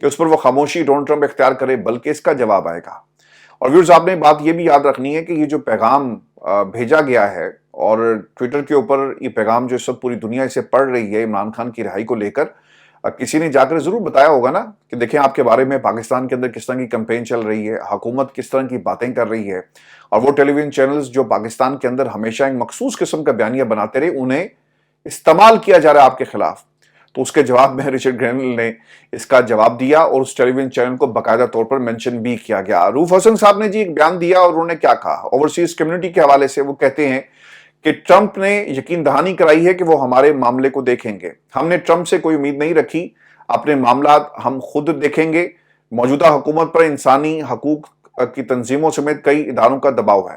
کہ اس پر وہ خاموشی ڈونلڈ ٹرمپ اختیار کرے، بلکہ اس کا جواب آئے گا۔ اور ویورز، آپ نے بات یہ بھی یاد رکھنی ہے کہ یہ جو پیغام بھیجا گیا ہے اور ٹویٹر کے اوپر یہ پیغام جو سب پوری دنیا اسے پڑھ رہی ہے عمران خان کی رہائی کو لے کر، کسی نے جا کر ضرور بتایا ہوگا نا کہ دیکھیں آپ کے بارے میں پاکستان کے اندر کس طرح کی کمپین چل رہی ہے، حکومت کس طرح کی باتیں کر رہی ہے، اور وہ ٹیلی ویژن چینلز جو پاکستان کے اندر ہمیشہ ایک مخصوص قسم کا بیانیہ بناتے رہے، انہیں استعمال کیا جا رہا ہے آپ کے خلاف۔ تو اس کے جواب میں رچرڈ گرینل نے اس کا جواب دیا اور اس ٹیلی ویژن چینل کو باقاعدہ طور پر مینشن بھی کیا گیا۔ روف حسن صاحب نے جی ایک بیان دیا اور انہوں نے کیا کہا اوورسیز کمیونٹی کے حوالے سے۔ وہ کہتے ہیں کہ ٹرمپ نے یقین دہانی کرائی ہے کہ وہ ہمارے معاملے کو دیکھیں گے۔ ہم نے ٹرمپ سے کوئی امید نہیں رکھی، اپنے معاملات ہم خود دیکھیں گے۔ موجودہ حکومت پر انسانی حقوق کی تنظیموں سمیت کئی اداروں کا دباؤ ہے۔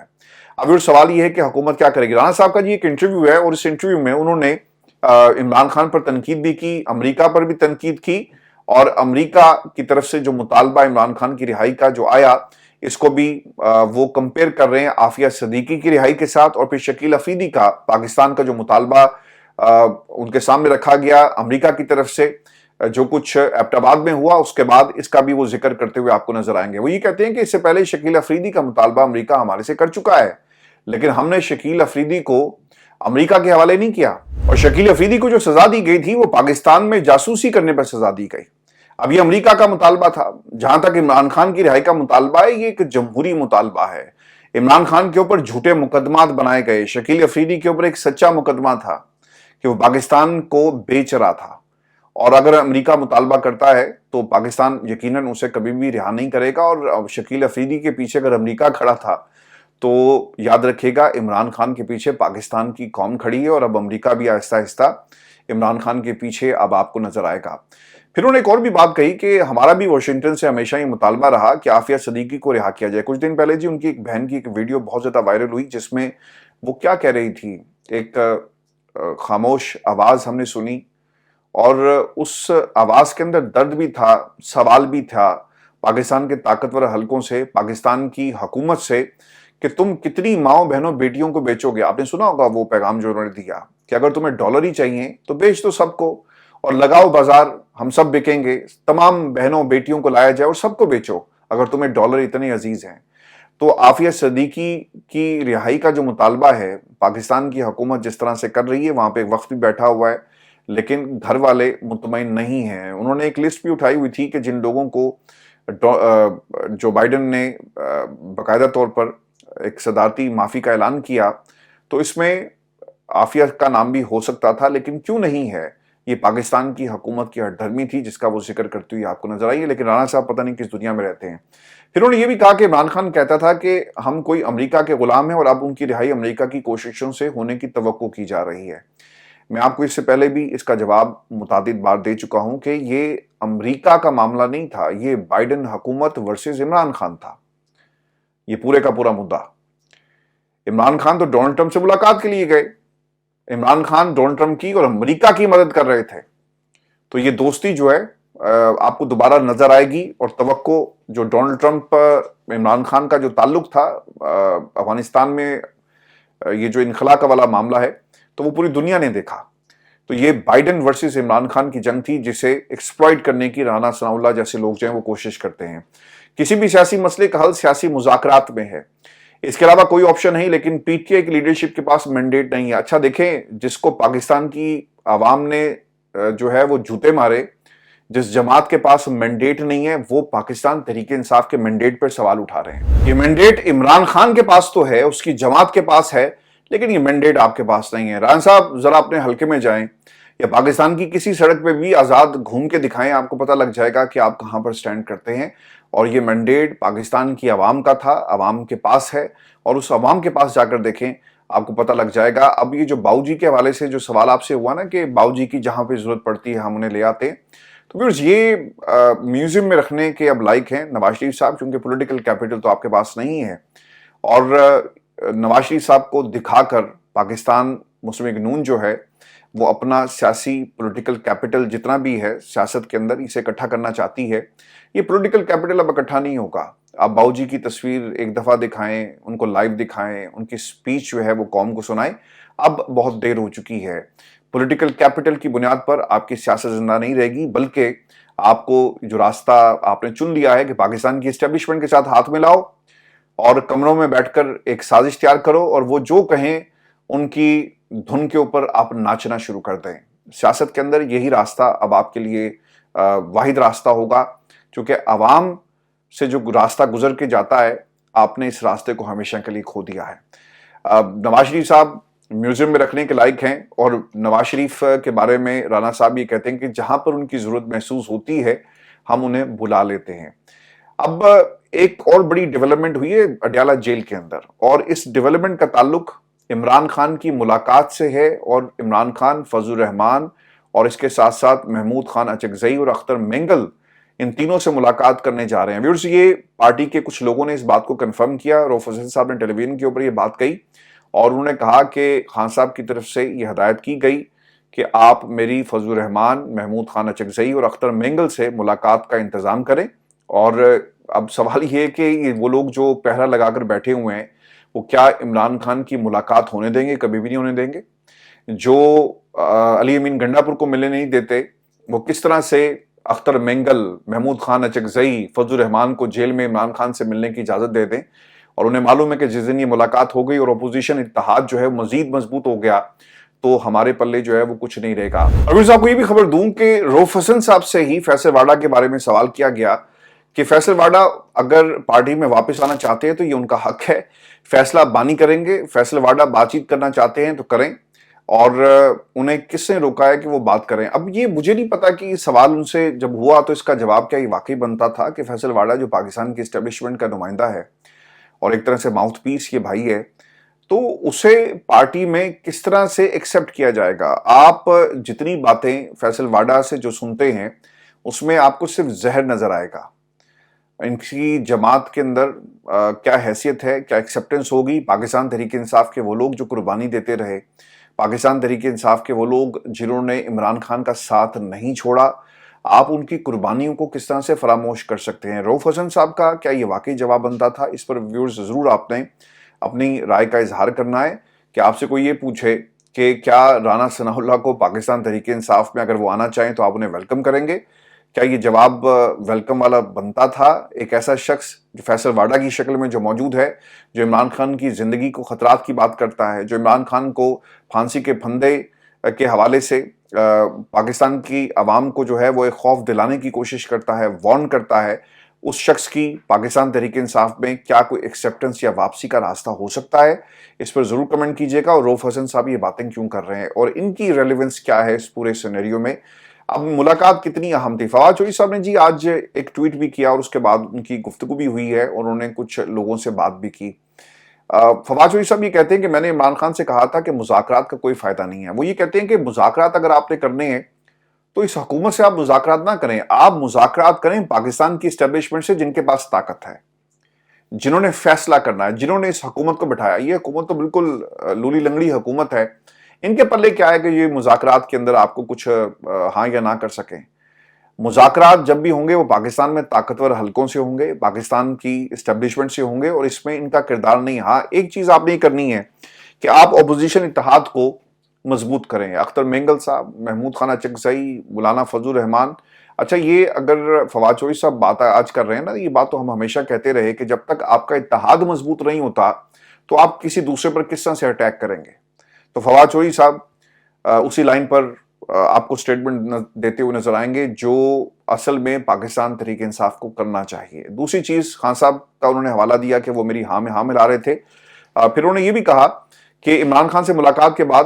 اب سوال یہ ہے کہ حکومت کیا کرے گی۔ رانا صاحب کا جی ایک انٹرویو ہے اور اس انٹرویو میں انہوں نے عمران خان پر تنقید بھی کی، امریکہ پر بھی تنقید کی، اور امریکہ کی طرف سے جو مطالبہ عمران خان کی رہائی کا جو آیا اس کو بھی وہ کمپیئر کر رہے ہیں عافیہ صدیقی کی رہائی کے ساتھ، اور پھر شکیل افریدی کا پاکستان کا جو مطالبہ ان کے سامنے رکھا گیا امریکہ کی طرف سے، جو کچھ ایبٹ آباد میں ہوا، اس کے بعد اس کا بھی وہ ذکر کرتے ہوئے آپ کو نظر آئیں گے۔ وہ یہ کہتے ہیں کہ اس سے پہلے شکیل افریدی کا مطالبہ امریکہ ہمارے سے کر چکا ہے، لیکن ہم نے شکیل افریدی کو امریکہ کے حوالے نہیں کیا، اور شکیل افریدی کو جو سزا دی گئی تھی وہ پاکستان میں جاسوسی کرنے پر سزا دی گئی۔ اب یہ امریکہ کا مطالبہ تھا۔ جہاں تک عمران خان کی رہائی کا مطالبہ ہے، یہ ایک جمہوری مطالبہ ہے۔ عمران خان کے اوپر جھوٹے مقدمات بنائے گئے، شکیل افریدی کے اوپر ایک سچا مقدمہ تھا کہ وہ پاکستان کو بیچ رہا تھا، اور اگر امریکہ مطالبہ کرتا ہے تو پاکستان یقیناً اسے کبھی بھی رہا نہیں کرے گا۔ اور شکیل افریدی کے پیچھے اگر امریکہ کھڑا تھا تو یاد رکھے گا عمران خان کے پیچھے پاکستان کی قوم کھڑی ہے، اور اب امریکہ بھی آہستہ آہستہ عمران خان کے پیچھے اب آپ کو نظر آئے گا۔ پھر انہوں نے ایک اور بھی بات کہی کہ ہمارا بھی واشنگٹن سے ہمیشہ یہ مطالبہ رہا کہ عافیہ صدیقی کو رہا کیا جائے۔ کچھ دن پہلے جی ان کی ایک بہن کی ایک ویڈیو بہت زیادہ وائرل ہوئی، جس میں وہ کیا کہہ رہی تھی، ایک خاموش آواز ہم نے سنی، اور اس آواز کے اندر درد بھی تھا، سوال بھی تھا پاکستان کے طاقتور حلقوں سے، پاکستان کی حکومت سے، کہ تم کتنی ماؤں بہنوں بیٹیوں کو بیچو گے۔ آپ نے سنا ہوگا وہ پیغام جو انہوں نے دیا کہ اگر تمہیں ڈالر ہی چاہیے تو بیچ دو سب کو، اور لگاؤ بازار، ہم سب بکیں گے، تمام بہنوں بیٹیوں کو لایا جائے اور سب کو بیچو اگر تمہیں ڈالر اتنے عزیز ہیں۔ تو عافیہ صدیقی کی رہائی کا جو مطالبہ ہے پاکستان کی حکومت جس طرح سے کر رہی ہے، وہاں پہ ایک وقت بھی بیٹھا ہوا ہے، لیکن گھر والے مطمئن نہیں ہیں۔ انہوں نے ایک لسٹ بھی اٹھائی ہوئی تھی کہ جن لوگوں کو جو بائیڈن نے باقاعدہ طور پر ایک صدارتی معافی کا اعلان کیا، تو اس میں عافیہ کا نام بھی ہو سکتا تھا، لیکن کیوں نہیں ہے؟ یہ پاکستان کی حکومت کی ہٹ دھرمی تھی جس کا وہ ذکر کرتے ہوئے آپ کو نظر آئی ہے۔ لیکن رانا صاحب پتہ نہیں کس دنیا میں رہتے ہیں۔ پھر انہوں نے یہ بھی کہا کہ عمران خان کہتا تھا کہ ہم کوئی امریکہ کے غلام ہیں، اور اب ان کی رہائی امریکہ کی کوششوں سے ہونے کی توقع کی جا رہی ہے۔ میں آپ کو اس سے پہلے بھی اس کا جواب متعدد بار دے چکا ہوں کہ یہ امریکہ کا معاملہ نہیں تھا، یہ بائیڈن حکومت ورسز عمران خان تھا، یہ پورے کا پورا مدعا۔ عمران خان تو ڈونلڈ ٹرمپ سے ملاقات کے لیے گئے، عمران خان ڈونلڈ ٹرمپ کی اور امریکہ کی مدد کر رہے تھے، تو یہ دوستی جو ہے آپ کو دوبارہ نظر آئے گی، اور توقع جو ڈونلڈ ٹرمپ عمران خان کا جو تعلق تھا افغانستان میں، یہ جو انخلا کا والا معاملہ ہے، تو وہ پوری دنیا نے دیکھا۔ تو یہ بائیڈن ورسز عمران خان کی جنگ تھی جسے ایکسپلائٹ کرنے کی رانا ثناء اللہ جیسے لوگ جو ہیں وہ کوشش کرتے ہیں۔ کسی بھی سیاسی مسئلے کا حل سیاسی مذاکرات میں ہے، اس کے علاوہ کوئی آپشن نہیں، لیکن پی ٹی آئی کی لیڈرشپ کے پاس مینڈیٹ نہیں ہے۔ اچھا دیکھیں، جس کو پاکستان کی عوام نے جو ہے وہ جوتے مارے، جس جماعت کے پاس مینڈیٹ نہیں ہے، وہ پاکستان تحریک انصاف کے مینڈیٹ پر سوال اٹھا رہے ہیں۔ یہ مینڈیٹ عمران خان کے پاس تو ہے، اس کی جماعت کے پاس ہے، لیکن یہ مینڈیٹ آپ کے پاس نہیں ہے۔ ران صاحب ذرا اپنے حلقے میں جائیں یا پاکستان کی کسی سڑک پہ بھی آزاد گھوم کے دکھائیں، آپ کو پتہ لگ جائے گا کہ آپ کہاں پر سٹینڈ کرتے ہیں۔ اور یہ مینڈیٹ پاکستان کی عوام کا تھا، عوام کے پاس ہے، اور اس عوام کے پاس جا کر دیکھیں، آپ کو پتہ لگ جائے گا۔ اب یہ جو باؤ جی کے حوالے سے جو سوال آپ سے ہوا نا کہ باؤ جی کی جہاں پہ ضرورت پڑتی ہے ہم انہیں لے آتے ہیں، تو ویورز یہ میوزیم میں رکھنے کے اب لائق ہیں نواز شریف صاحب، کیونکہ پولیٹیکل کیپٹل تو آپ کے پاس نہیں ہے، اور نواز شریف صاحب کو دکھا کر پاکستان مسلم لیگ نون جو ہے وہ اپنا سیاسی پولیٹیکل کیپٹل جتنا بھی ہے سیاست کے اندر اسے اکٹھا کرنا چاہتی ہے۔ یہ پولیٹیکل کیپٹل اب اکٹھا نہیں ہوگا۔ آپ باؤ جی کی تصویر ایک دفعہ دکھائیں، ان کو لائیو دکھائیں، ان کی سپیچ جو ہے وہ قوم کو سنائیں، اب بہت دیر ہو چکی ہے۔ پولیٹیکل کیپٹل کی بنیاد پر آپ کی سیاست زندہ نہیں رہے گی، بلکہ آپ کو جو راستہ آپ نے چن لیا ہے کہ پاکستان کی اسٹیبلشمنٹ کے ساتھ ہاتھ ملاؤ اور کمروں میں بیٹھ کر ایک سازش تیار کرو اور وہ جو کہیں ان کی دھن کے اوپر آپ ناچنا شروع کر دیں. سیاست کے اندر یہی راستہ اب آپ کے لیے واحد راستہ ہوگا، کیونکہ عوام سے جو راستہ گزر کے جاتا ہے آپ نے اس راستے کو ہمیشہ کے لیے کھو دیا ہے. نواز شریف صاحب میوزیم میں رکھنے کے لائق ہیں، اور نواز شریف کے بارے میں رانا صاحب یہ کہتے ہیں کہ جہاں پر ان کی ضرورت محسوس ہوتی ہے ہم انہیں بلا لیتے ہیں. اب ایک اور بڑی ڈیولپمنٹ ہوئی ہے اڈیالہ جیل کے اندر، اور اس ڈیولپمنٹ کا تعلق عمران خان کی ملاقات سے ہے، اور عمران خان، فضل الرحمان اور اس کے ساتھ ساتھ محمود خان اچکزئی اور اختر مینگل، ان تینوں سے ملاقات کرنے جا رہے ہیں. ویورز، یہ پارٹی کے کچھ لوگوں نے اس بات کو کنفرم کیا. رؤف حسن صاحب نے ٹیلی ویژن کے اوپر یہ بات کہی اور انہوں نے کہا کہ خان صاحب کی طرف سے یہ ہدایت کی گئی کہ آپ میری فضل الرحمان، محمود خان اچکزئی اور اختر مینگل سے ملاقات کا انتظام کریں. اور اب سوال یہ ہے کہ وہ لوگ جو پہرا لگا کر بیٹھے ہوئے ہیں وہ کیا عمران خان کی ملاقات ہونے دیں گے؟ کبھی بھی نہیں ہونے دیں گے. جو علی امین گنڈا پور کو ملنے نہیں دیتے، وہ کس طرح سے اختر مینگل، محمود خان اچکزئی، فضل الرحمان کو جیل میں عمران خان سے ملنے کی اجازت دے دیں، اور انہیں معلوم ہے کہ جس دن یہ ملاقات ہو گئی اور اپوزیشن اتحاد جو ہے مزید مضبوط ہو گیا تو ہمارے پلے جو ہے وہ کچھ نہیں رہے گا. ابھی صاحب کو یہ بھی خبر دوں کہ رؤف حسن صاحب سے ہی فیصل واڈا کے بارے میں سوال کیا گیا کہ فیصل واڈا اگر پارٹی میں واپس آنا چاہتے ہیں تو یہ ان کا حق ہے، فیصلہ بانی کریں گے. فیصل واڈا بات چیت کرنا چاہتے ہیں تو کریں، اور انہیں کس نے روکا ہے کہ وہ بات کریں؟ اب یہ مجھے نہیں پتا کہ یہ سوال ان سے جب ہوا تو اس کا جواب کیا یہ واقعی بنتا تھا کہ فیصل واڈا جو پاکستان کی اسٹیبلشمنٹ کا نمائندہ ہے اور ایک طرح سے ماؤتھ پیس یہ بھائی ہے، تو اسے پارٹی میں کس طرح سے ایکسپٹ کیا جائے گا؟ آپ جتنی باتیں فیصل واڈا سے جو سنتے ہیں اس میں آپ کو صرف زہر نظر آئے گا. ان کی جماعت کے اندر کیا حیثیت ہے، کیا ایکسپٹنس ہوگی؟ پاکستان تحریک انصاف کے وہ لوگ جو قربانی دیتے رہے، پاکستان تحریک انصاف کے وہ لوگ جنہوں نے عمران خان کا ساتھ نہیں چھوڑا، آپ ان کی قربانیوں کو کس طرح سے فراموش کر سکتے ہیں؟ رؤف حسن صاحب کا کیا یہ واقعی جواب بنتا تھا؟ اس پر ویورز ضرور آپ نے اپنی رائے کا اظہار کرنا ہے. کہ آپ سے کوئی یہ پوچھے کہ کیا رانا ثناء اللہ کو پاکستان تحریک انصاف میں اگر وہ آنا چاہیں تو آپ انہیں ویلکم کریں گے؟ کیا یہ جواب ویلکم والا بنتا تھا؟ ایک ایسا شخص جو فیصل واڈا کی شکل میں جو موجود ہے، جو عمران خان کی زندگی کو خطرات کی بات کرتا ہے، جو عمران خان کو پھانسی کے پھندے کے حوالے سے پاکستان کی عوام کو جو ہے وہ ایک خوف دلانے کی کوشش کرتا ہے، وارن کرتا ہے، اس شخص کی پاکستان تحریک انصاف میں کیا کوئی ایکسیپٹنس یا واپسی کا راستہ ہو سکتا ہے؟ اس پر ضرور کمنٹ کیجئے گا. اور رؤف حسن صاحب یہ باتیں کیوں کر رہے ہیں اور ان کی ریلیونس کیا ہے اس پورے سینیریو میں؟ اب ملاقات کتنی اہم تھی؟ فواد چوہدری صاحب نے جی آج ایک ٹویٹ بھی کیا اور اس کے بعد ان کی گفتگو بھی ہوئی ہے اور انہوں نے کچھ لوگوں سے بات بھی کی. فواد چوہدری صاحب یہ کہتے ہیں کہ میں نے عمران خان سے کہا تھا کہ مذاکرات کا کوئی فائدہ نہیں ہے. وہ یہ کہتے ہیں کہ مذاکرات اگر آپ نے کرنے ہیں تو اس حکومت سے آپ مذاکرات نہ کریں، آپ مذاکرات کریں پاکستان کی اسٹیبلشمنٹ سے جن کے پاس طاقت ہے، جنہوں نے فیصلہ کرنا ہے، جنہوں نے اس حکومت کو بٹھایا. یہ حکومت تو بالکل لولی لنگڑی حکومت ہے، ان کے پلے کیا ہے کہ یہ مذاکرات کے اندر آپ کو کچھ ہاں یا نہ کر سکیں. مذاکرات جب بھی ہوں گے وہ پاکستان میں طاقتور حلقوں سے ہوں گے، پاکستان کی اسٹیبلشمنٹ سے ہوں گے، اور اس میں ان کا کردار نہیں. ہاں ایک چیز آپ نے کرنی ہے کہ آپ اپوزیشن اتحاد کو مضبوط کریں. اختر مینگل صاحب، محمود خان اچکزئی، مولانا فضل الرحمان. اچھا، یہ اگر فواد چوہدری صاحب بات آج کر رہے ہیں نا، یہ بات تو ہم ہمیشہ کہتے رہے کہ جب تک آپ کا اتحاد مضبوط نہیں ہوتا تو آپ کسی دوسرے پر کس طرح سے اٹیک کریں گے؟ تو فواد چوہدری صاحب اسی لائن پر آپ کو سٹیٹمنٹ دیتے ہوئے نظر آئیں گے جو اصل میں پاکستان تحریک انصاف کو کرنا چاہیے. دوسری چیز خان صاحب کا انہوں نے حوالہ دیا کہ وہ میری ہاں میں ہاں ملا رہے تھے. پھر انہوں نے یہ بھی کہا کہ عمران خان سے ملاقات کے بعد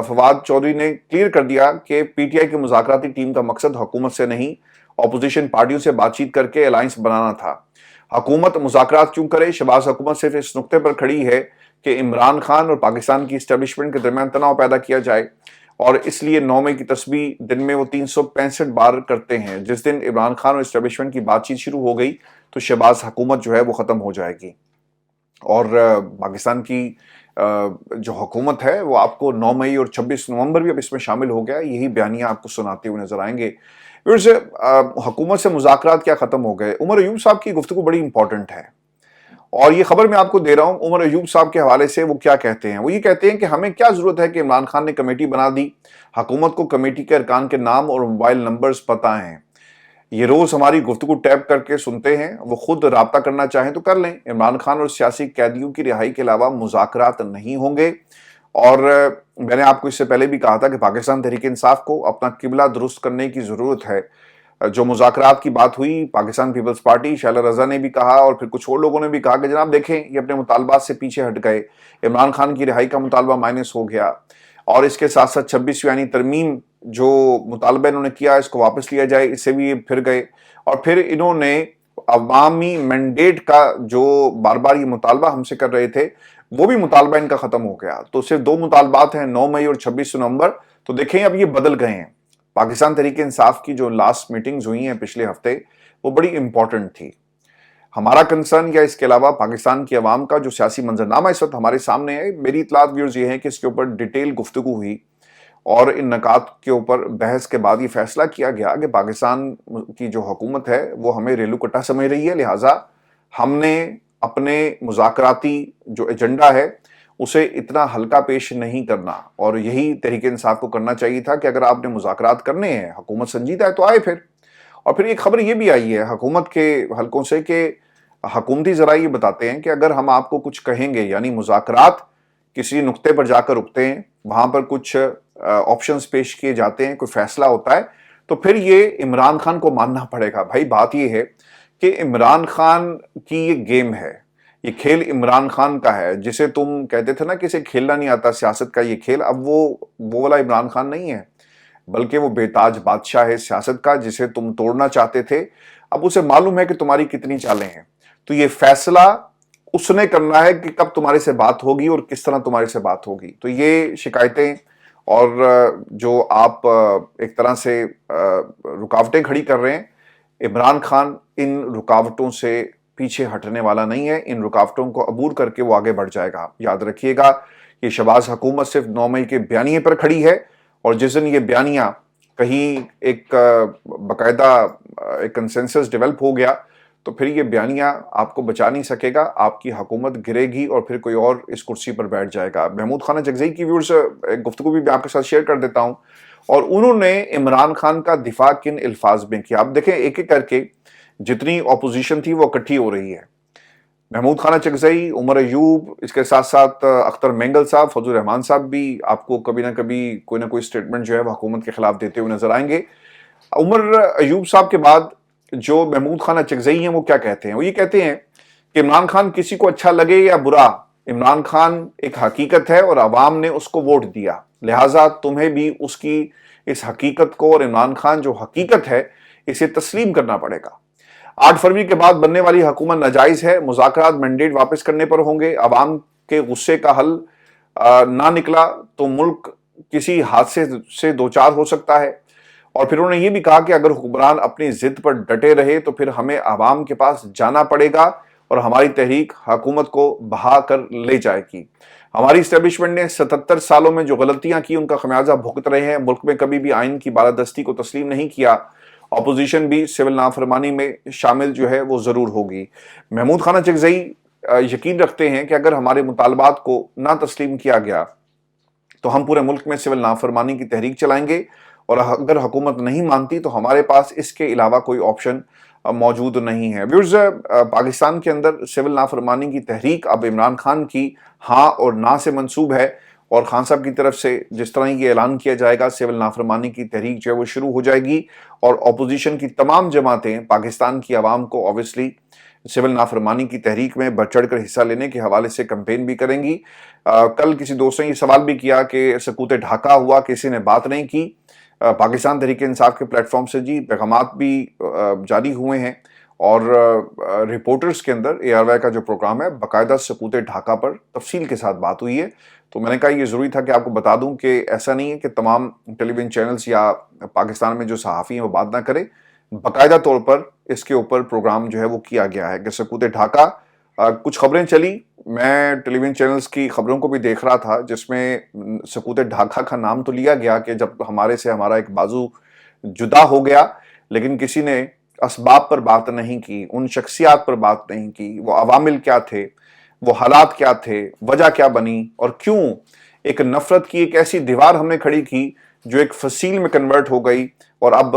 فواد چوہدری نے کلیئر کر دیا کہ پی ٹی آئی کی مذاکراتی ٹیم کا مقصد حکومت سے نہیں، اپوزیشن پارٹیوں سے بات چیت کر کے الائنس بنانا تھا. حکومت مذاکرات کیوں کرے؟ شہباز حکومت صرف اس نقطے پر کھڑی ہے کہ عمران خان اور پاکستان کی اسٹیبلشمنٹ کے درمیان تناؤ پیدا کیا جائے، اور اس لیے 9 مئی کی تسبیح دن میں وہ 365 بار کرتے ہیں. جس دن عمران خان اور اسٹیبلشمنٹ کی بات چیت شروع ہو گئی تو شہباز حکومت جو ہے وہ ختم ہو جائے گی، اور پاکستان کی جو حکومت ہے وہ آپ کو 9 مئی اور 26 نومبر بھی اب اس میں شامل ہو گیا. یہی بیانیہ آپ کو سناتے ہوئے نظر آئیں گے. پھر حکومت سے مذاکرات کیا ختم ہو گئے؟ عمر ایوب صاحب کی گفتگو بڑی امپورٹنٹ ہے، اور یہ خبر میں آپ کو دے رہا ہوں عمر ایوب صاحب کے حوالے سے. وہ کیا کہتے ہیں؟ وہ یہ کہتے ہیں کہ ہمیں کیا ضرورت ہے کہ عمران خان نے کمیٹی بنا دی، حکومت کو کمیٹی کے ارکان کے نام اور موبائل نمبرز پتہ ہیں. یہ روز ہماری گفتگو ٹیپ کر کے سنتے ہیں، وہ خود رابطہ کرنا چاہیں تو کر لیں۔ عمران خان اور سیاسی قیدیوں کی رہائی کے علاوہ مذاکرات نہیں ہوں گے، اور میں نے آپ کو اس سے پہلے بھی کہا تھا کہ پاکستان تحریک انصاف کو اپنا قبلہ درست کرنے کی ضرورت ہے۔ جو مذاکرات کی بات ہوئی، پاکستان پیپلز پارٹی شیلہ رضا نے بھی کہا اور پھر کچھ اور لوگوں نے بھی کہا کہ جناب دیکھیں یہ اپنے مطالبات سے پیچھے ہٹ گئے، عمران خان کی رہائی کا مطالبہ مائنس ہو گیا، اور اس کے ساتھ ساتھ 26 یعنی ترمیم جو مطالبہ انہوں نے کیا اس کو واپس لیا جائے، اس سے بھی یہ پھر گئے، اور پھر انہوں نے عوامی مینڈیٹ کا جو بار بار یہ مطالبہ ہم سے کر رہے تھے وہ بھی مطالبہ ان کا ختم ہو گیا۔ تو صرف 2 مطالبات ہیں، 9 مئی اور 26 نومبر۔ تو دیکھیں اب یہ بدل گئے ہیں۔ پاکستان تحریک انصاف کی جو لاسٹ میٹنگز ہوئی ہیں پچھلے ہفتے، وہ بڑی امپورٹنٹ تھی۔ ہمارا کنسرن یا اس کے علاوہ پاکستان کی عوام کا جو سیاسی منظرنامہ اس وقت ہمارے سامنے ہے، میری اطلاعات ویورز یہ ہیں کہ اس کے اوپر ڈیٹیل گفتگو ہوئی اور ان نکات کے اوپر بحث کے بعد یہ فیصلہ کیا گیا کہ پاکستان کی جو حکومت ہے وہ ہمیں ریلو کٹا سمجھ رہی ہے، لہٰذا ہم نے اپنے مذاکراتی جو ایجنڈا ہے اسے اتنا ہلکا پیش نہیں کرنا، اور یہی تحریک انصاف کو کرنا چاہیے تھا کہ اگر آپ نے مذاکرات کرنے ہیں، حکومت سنجیدہ ہے تو آئے پھر۔ اور پھر ایک خبر یہ بھی آئی ہے حکومت کے حلقوں سے کہ حکومتی ذرائع یہ بتاتے ہیں کہ اگر ہم آپ کو کچھ کہیں گے، یعنی مذاکرات کسی نقطے پر جا کر رکتے ہیں، وہاں پر کچھ آپشنز پیش کیے جاتے ہیں، کوئی فیصلہ ہوتا ہے، تو پھر یہ عمران خان کو ماننا پڑے گا۔ بھائی بات یہ ہے کہ عمران خان کی یہ گیم ہے، یہ کھیل عمران خان کا ہے، جسے تم کہتے تھے نا کہ اسے کھیلنا نہیں آتا سیاست کا یہ کھیل، اب وہ والا عمران خان نہیں ہے، بلکہ وہ بے تاج بادشاہ ہے سیاست کا، جسے تم توڑنا چاہتے تھے۔ اب اسے معلوم ہے کہ تمہاری کتنی چالیں ہیں، تو یہ فیصلہ اس نے کرنا ہے کہ کب تمہارے سے بات ہوگی اور کس طرح تمہارے سے بات ہوگی۔ تو یہ شکایتیں اور جو آپ ایک طرح سے رکاوٹیں کھڑی کر رہے ہیں، عمران خان ان رکاوٹوں سے پیچھے ہٹنے والا نہیں ہے، ان رکاوٹوں کو عبور کر کے وہ آگے بڑھ جائے گا۔ یاد رکھیے گا کہ شہباز حکومت صرف 9 مئی کے بیانیے پر کھڑی ہے، اور جس دن یہ بیانیہ کہیں ایک باقاعدہ ایک کنسنسس ڈیولپ ہو گیا تو پھر یہ بیانیہ آپ کو بچا نہیں سکے گا، آپ کی حکومت گرے گی اور پھر کوئی اور اس کرسی پر بیٹھ جائے گا۔ محمود خانہ چکزئی کی ویورز ایک گفتگو بھی میں آپ کے ساتھ شیئر کر دیتا ہوں، اور انہوں نے عمران خان کا دفاع کن الفاظ میں کیا۔ آپ دیکھیں ایک ایک کر کے جتنی اپوزیشن تھی وہ اکٹھی ہو رہی ہے، محمود خانہ چکزئی، عمر ایوب، اس کے ساتھ ساتھ اختر مینگل صاحب، فضل الرحمان صاحب بھی آپ کو کبھی نہ کبھی کوئی نہ کوئی سٹیٹمنٹ جو ہے وہ حکومت کے خلاف دیتے ہوئے نظر آئیں گے۔ عمر ایوب صاحب کے بعد جو محمود خانہ چکزئی ہیں وہ کیا کہتے ہیں؟ وہ یہ کہتے ہیں کہ عمران خان کسی کو اچھا لگے یا برا، عمران خان ایک حقیقت ہے اور عوام نے اس کو ووٹ دیا، لہٰذا تمہیں بھی اس کی اس حقیقت کو اور عمران خان جو حقیقت ہے اسے تسلیم کرنا پڑے گا۔ 8 فروری کے بعد بننے والی حکومت ناجائز ہے، مذاکرات مینڈیٹ واپس کرنے پر ہوں گے، عوام کے غصے کا حل نہ نکلا تو ملک کسی حادثے سے دوچار ہو سکتا ہے۔ اور پھر انہوں نے یہ بھی کہا کہ اگر حکمران اپنی ضد پر ڈٹے رہے تو پھر ہمیں عوام کے پاس جانا پڑے گا اور ہماری تحریک حکومت کو بہا کر لے جائے گی۔ ہماری اسٹیبلشمنٹ نے 77 سالوں میں جو غلطیاں کی ان کا خمیازہ بھگت رہے ہیں، ملک میں کبھی بھی آئین کی بالادستی کو تسلیم نہیں کیا، اپوزیشن بھی سول نافرمانی میں شامل جو ہے وہ ضرور ہوگی۔ محمود خانہ چکزئی یقین رکھتے ہیں کہ اگر ہمارے مطالبات کو نہ تسلیم کیا گیا تو ہم پورے ملک میں سول نافرمانی کی تحریک چلائیں گے، اور اگر حکومت نہیں مانتی تو ہمارے پاس اس کے علاوہ کوئی آپشن موجود نہیں ہے۔ ویورز، پاکستان کے اندر سول نافرمانی کی تحریک اب عمران خان کی ہاں اور نہ سے منسوب ہے، اور خان صاحب کی طرف سے جس طرح یہ اعلان کیا جائے گا سول نافرمانی کی تحریک جو ہے وہ شروع ہو جائے گی، اور اپوزیشن کی تمام جماعتیں پاکستان کی عوام کو اوبویسلی سول نافرمانی کی تحریک میں بڑھ چڑھ کر حصہ لینے کے حوالے سے کمپین بھی کریں گی۔ کل کسی دوست نے یہ سوال بھی کیا کہ سکوت ڈھاکہ ہوا، کسی نے بات نہیں کی۔ پاکستان تحریک انصاف کے پلیٹ فارم سے جی پیغامات بھی جاری ہوئے ہیں، اور رپورٹرز کے اندر ARY کا جو پروگرام ہے باقاعدہ سکوت ڈھاکہ پر تفصیل کے ساتھ بات ہوئی ہے۔ تو میں نے کہا یہ ضروری تھا کہ آپ کو بتا دوں کہ ایسا نہیں ہے کہ تمام ٹیلی ویژن چینلز یا پاکستان میں جو صحافی ہیں وہ بات نہ کریں، باقاعدہ طور پر اس کے اوپر پروگرام جو ہے وہ کیا گیا ہے کہ سکوت ڈھاکہ۔ کچھ خبریں چلی، میں ٹیلی ویژن چینلز کی خبروں کو بھی دیکھ رہا تھا جس میں سکوت ڈھاکہ کا نام تو لیا گیا کہ جب ہمارے سے ہمارا ایک بازو جدا ہو گیا، لیکن کسی نے اسباب پر بات نہیں کی، ان شخصیات پر بات نہیں کی، وہ عوامل کیا تھے، وہ حالات کیا تھے، وجہ کیا بنی، اور کیوں ایک نفرت کی ایک ایسی دیوار ہم نے کھڑی کی جو ایک فصیل میں کنورٹ ہو گئی، اور اب